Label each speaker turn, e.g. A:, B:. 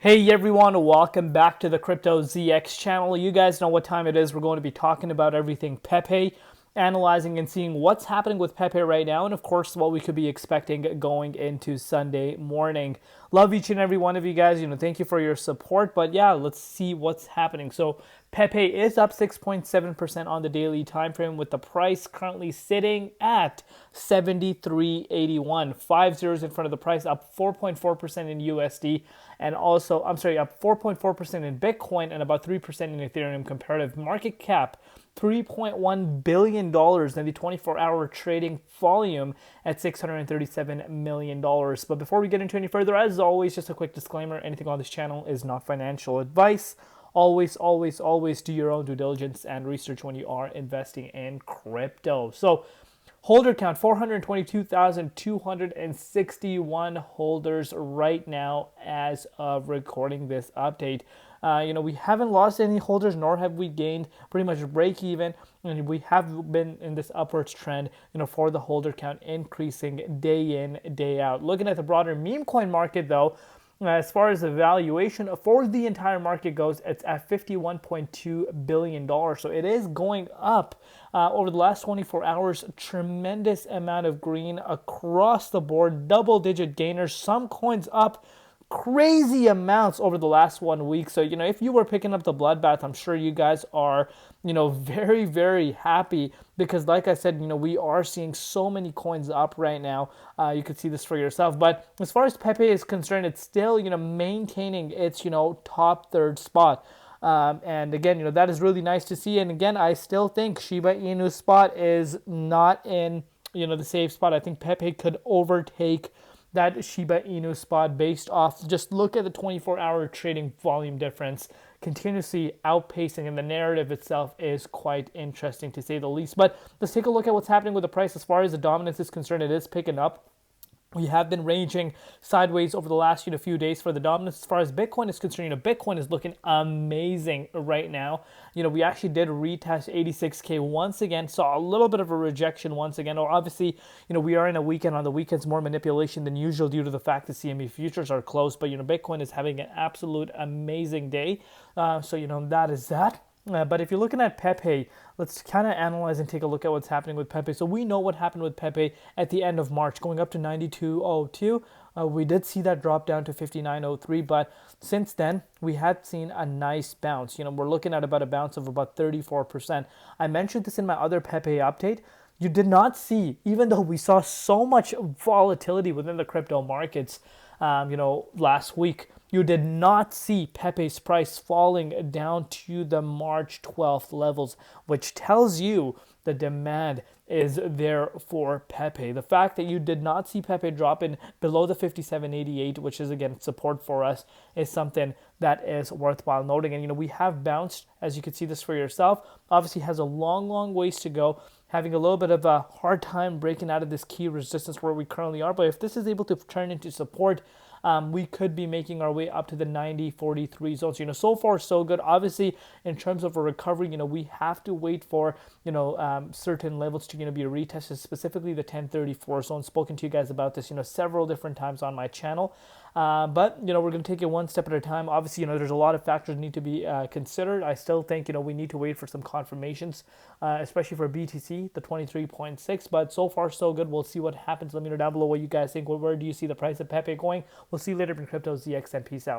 A: Hey everyone, welcome back to the Crypto ZX channel. You guys know what time it is. We're going to be talking about everything Pepe, analyzing and seeing what's happening with Pepe right now, and of course what we could be expecting going into Sunday morning. Love each and every one of you guys. Thank you for your support. But yeah, let's see what's happening. So Pepe is up 6.7% on the daily time frame, with the price currently sitting at 73.81. 5 zeros in front of the price, up 4.4% in USD, and also, up 4.4% in Bitcoin and about 3% in Ethereum. Comparative market cap, $3.1 billion, and the 24-hour trading volume at $637 million. But before we get into any further, as always, just a quick disclaimer: anything on this channel is not financial advice. Always, always, always do your own due diligence and research when you are investing in crypto. So holder count, 422,261 holders right now as of recording this update. We haven't lost any holders, nor have we gained. Pretty much break even, and we have been in this upwards trend, for the holder count increasing day in, day out. Looking at the broader meme coin market, though, as far as the valuation for the entire market goes, it's at $51.2 billion. So it is going up over the last 24 hours. Tremendous amount of green across the board, double-digit gainers. Some coins up crazy amounts over the last 1 week. So, if you were picking up the bloodbath, I'm sure you guys are, very, very happy, because like I said, we are seeing so many coins up right now. You could see this for yourself. But as far as Pepe is concerned, it's still, maintaining its, top third spot. And again, that is really nice to see. And again, I still think Shiba Inu's spot is not in, the safe spot. I think Pepe could overtake that Shiba Inu spot based off, just look at the 24-hour trading volume difference, continuously outpacing, and the narrative itself is quite interesting, to say the least. But let's take a look at what's happening with the price. As far as the dominance is concerned, it is picking up. We have been ranging sideways over the last few days for the dominance. As far as Bitcoin is concerned, Bitcoin is looking amazing right now. We actually did retest 86K once again, saw a little bit of a rejection once again. Or obviously, we are in a weekend. On the weekends, more manipulation than usual due to the fact that CME futures are closed. But Bitcoin is having an absolute amazing day. So that is that. But if you're looking at Pepe, let's kind of analyze and take a look at what's happening with Pepe. So we know what happened with Pepe at the end of March, going up to 92.02. We did see that drop down to 59.03, but since then, we had seen a nice bounce. We're looking at about a bounce of about 34%. I mentioned this in my other Pepe update. You did not see, even though we saw so much volatility within the crypto markets, last week, you did not see Pepe's price falling down to the March 12th levels, which tells you the demand is there for Pepe. The fact that you did not see Pepe drop in below the 57.88, which is again support for us, is something that is worthwhile noting. And we have bounced, as you can see this for yourself. Obviously has a long ways to go, having a little bit of a hard time breaking out of this key resistance where we currently are. But if this is able to turn into support, we could be making our way up to the 90.43 zones. So far so good. Obviously, in terms of a recovery, we have to wait for certain levels to be retested, specifically the 10.34 zone. Spoken to you guys about this several different times on my channel. But we're going to take it one step at a time. Obviously, there's a lot of factors that need to be considered. I still think we need to wait for some confirmations, especially for BTC, the 23.6. But so far so good. We'll see what happens. Let me know down below what you guys think. Where do you see the price of Pepe going? We'll see you later in Crypto ZX, and peace out.